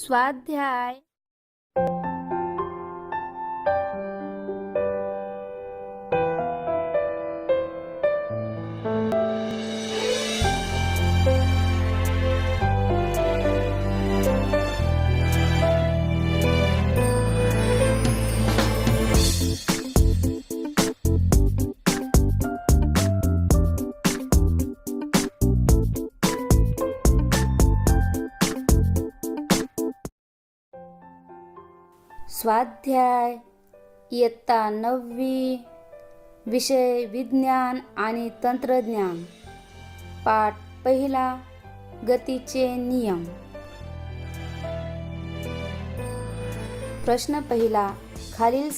स्वाध्याय स्वाध्याय इयत्ता 9वी विषय विज्ञान आणि तंत्रज्ञान पाठ पहिला गतीचे नियम प्रश्न पहिला खालील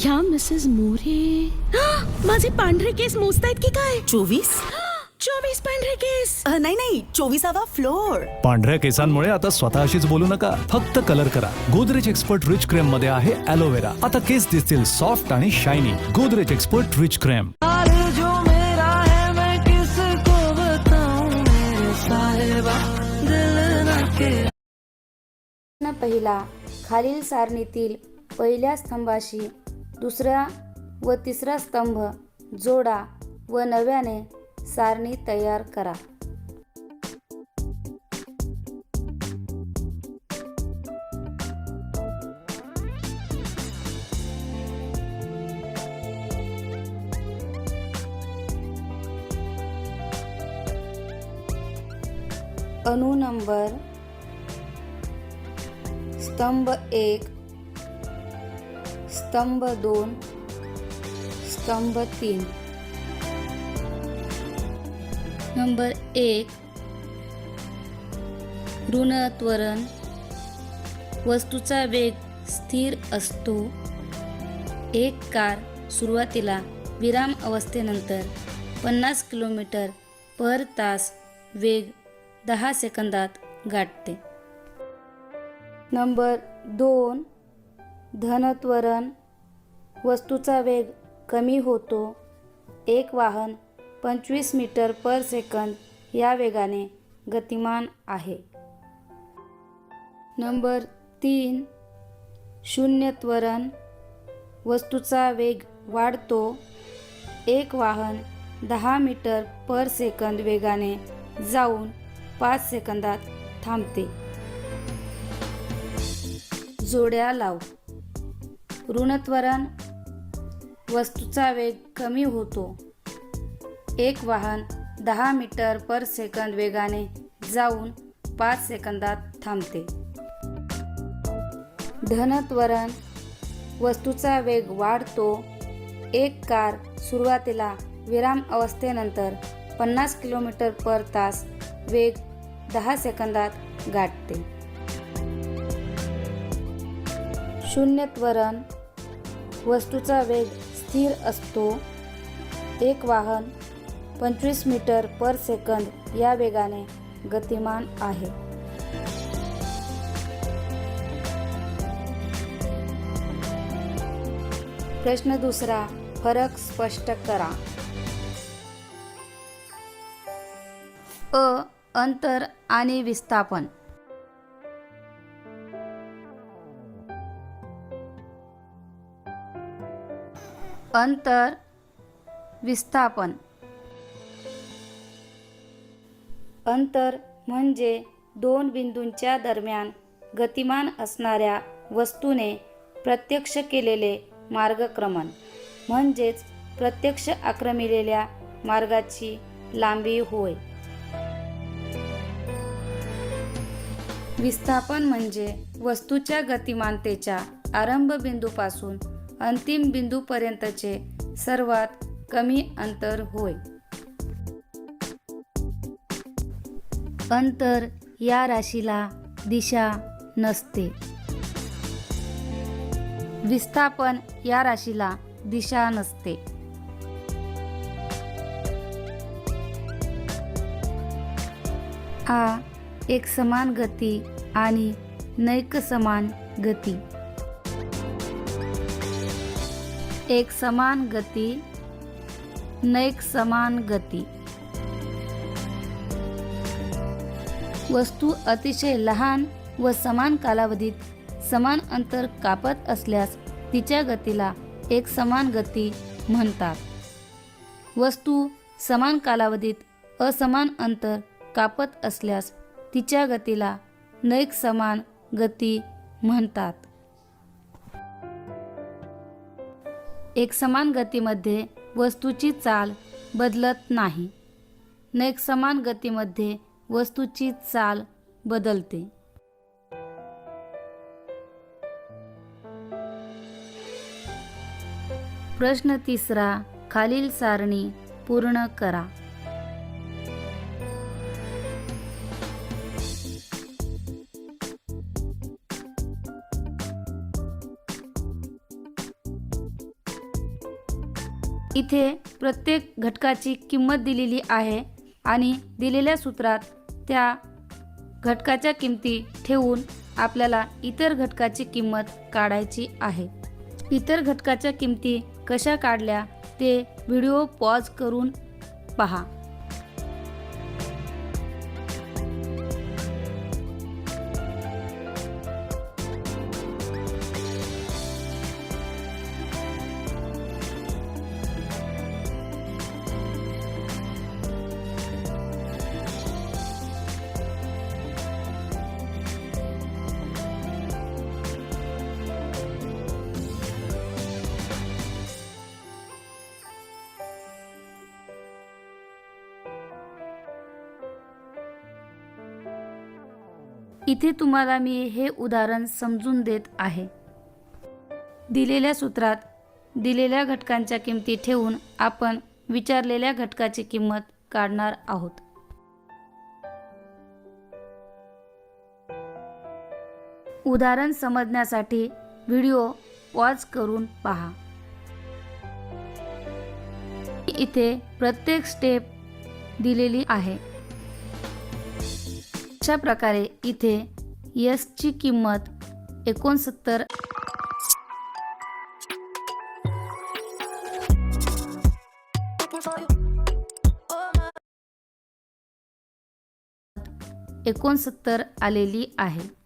या मिसेस मोरे माझे पांढरे केस मोजतायत की काय? 24 पांढरे केस नाही 24वा फ्लोर. पांढऱ्या केसांमुळे आता स्वतःशीच बोलू नका, फक्त कलर करा. गोदरेज एक्सपर्ट रिच क्रीम मध्ये आहे ॲलोवेरा. आता केस दिसतील सॉफ्ट आणि shiny. Godrej expert rich cream. प्रश्न पहिला खालील सारणीतील पहिल्या स्तंभाशी दुसरा व तिसरा स्तंभ जोडा व नव्याने सारणी तयार करा. अणु नंबर स्तंभ 1, स्तंभ 2, स्तंभ 3. नंबर 1 ऋण त्वरण. वस्तूचा वेग स्थिर असतो. एक कार सुरुवातीला विराम अवस्थेनंतर 50 किलोमीटर पर तास वेग 10 सेकंदात गाठते. नंबर 2 धनत्वरण. वस्तूचा वेग कमी होतो. एक वाहन 25 मीटर पर सेकंद या वेगाने गतिमान आहे. नंबर 3 शून्य त्वरण. वस्तूचा वेग वाढतो. एक वाहन 10 मीटर पर सेकंद वेगाने जाऊन 5 सेकंदात थांबते. जोड्या लाव. ऋणत्वरण. वस्तूचा वेग कमी होतो. एक वाहन 10 मीटर पर सेकंद वेगाने जाऊन 5 सेकंदात थांबते. धनत्वरण. वस्तूचा वेग वाढतो. एक कार सुरुवातीला विराम अवस्थेनंतर 50 किलोमीटर पर तास वेग 10 सेकंदात गाठते. शून्य त्वरण. वस्तूचा वेग स्थिर असतो. एक वाहन 25 मीटर पर सेकंद या वेगाने गतिमान आहे. प्रश्न दुसरा फरक स्पष्ट करा. अंतर आणि विस्थापन. अंतर विस्थापन. अंतर म्हणजे दोन बिंदूंच्या दरम्यान गतिमान असणाऱ्या वस्तूने प्रत्यक्ष केलेले मार्गक्रमण म्हणजेच प्रत्यक्ष आक्रमिलेल्या मार्गाची लांबी होय. विस्थापन म्हणजे वस्तूच्या गतिमानतेच्या आरंभ बिंदूपासून अंतिम बिंदूपर्यंतचे सर्वात कमी अंतर होय. अंतर या राशीला दिशा नसते. विस्थापन या राशीला दिशा नसते. आ एक समान गती आणि नैक समान गती. एक समान गती, नैक समान गती. वस्तू अतिशय लहान व समान कालावधीत समान अंतर कापत असल्यास तिच्या गतीला एकसमान गती म्हणतात. वस्तू समान कालावधीत असमान अंतर कापत असल्यास तिच्या गतीला नैकसमान गती म्हणतात. एकसमान गतीमध्ये वस्तूची चाल बदलत नाही. नैकसमान गतीमध्ये वस्तूची चाल बदलते. प्रश्न 3 खालील सारणी पूर्ण करा. इथे प्रत्येक घटकाची किंमत दिलेली आहे आणि दिलेल्या सूत्रात त्या घटकाच्या किमती ठेवून आपल्याला इतर घटकाची किंमत काढायची आहे. इतर घटकाच्या किमती कशा काढल्या ते व्हिडिओ पॉज करून पहा. इथे तुम्हाला मी हे उदाहरण समजून देत आहे. दिलेल्या सूत्रात दिलेल्या घटकांच्या किमती ठेवून आपण विचारलेल्या घटकाची किंमत काढणार आहोत. उदाहरण समजण्यासाठी व्हिडिओ पॉज करून पहा. इथे प्रत्येक स्टेप दिलेली आहे. अशा प्रकारे इथे S ची किंमत 69 आलेली आहे.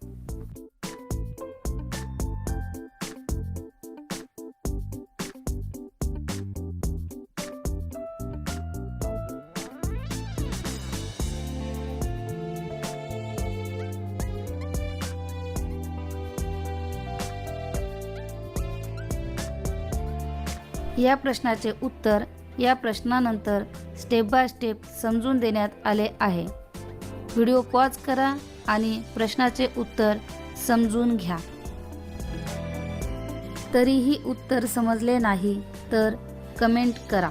या प्रश्नाचे उत्तर या प्रश्नानंतर स्टेप बाय स्टेप समजून देण्यात आले आहे. व्हिडिओ पॉज करा आणि प्रश्नाचे उत्तर समजून घ्या. तरीही उत्तर समजले नाही तर कमेंट करा.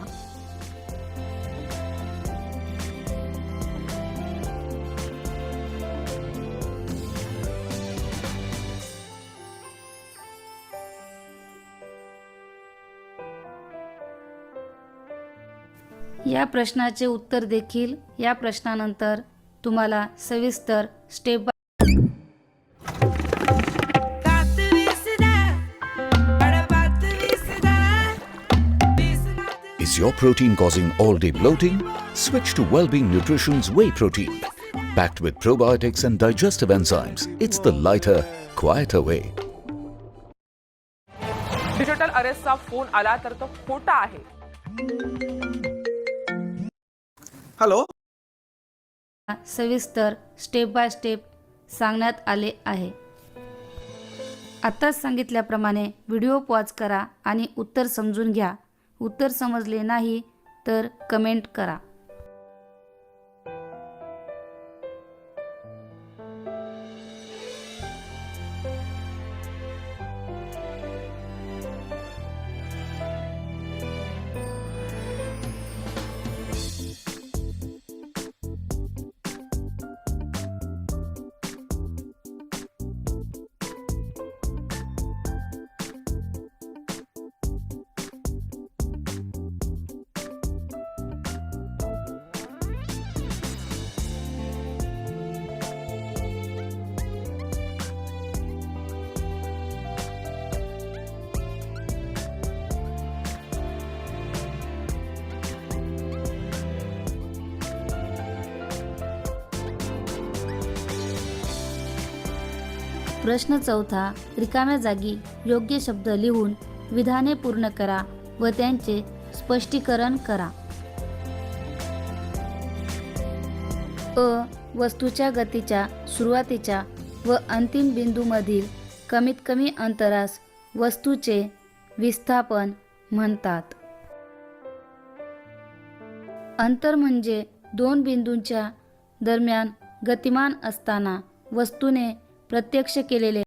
या प्रश्नाचे उत्तर देखील या प्रश्नानंतर तुम्हाला सविस्तर step by Is your protein causing all-day bloating? Switch to Wellbeing Nutrition's Whey Protein. Packed with probiotics and digestive enzymes, it's the lighter, quieter way. Digital अरेस्टचा फोन आला तर तो खोटा आहे. हॅलो, सविस्तर स्टेप बाय स्टेप सांगण्यात आले आहे. आत्ताच सांगितल्याप्रमाणे व्हिडिओ पॉज करा आणि उत्तर समजून घ्या. उत्तर समजले नाही तर कमेंट करा. प्रश्न चौथा, रिकाम्या जागी योग्य शब्द लिहून विधाने पूर्ण करा व त्यांचे स्पष्टीकरण करा. वस्तूच्या गतीच्या सुरुवातीच्या व अंतिम बिंदूमधील कमीत कमी अंतरास वस्तूचे विस्थापन म्हणतात. अंतर म्हणजे दोन बिंदूंच्या दरम्यान गतिमान असताना वस्तूने प्रत्यक्ष केलेले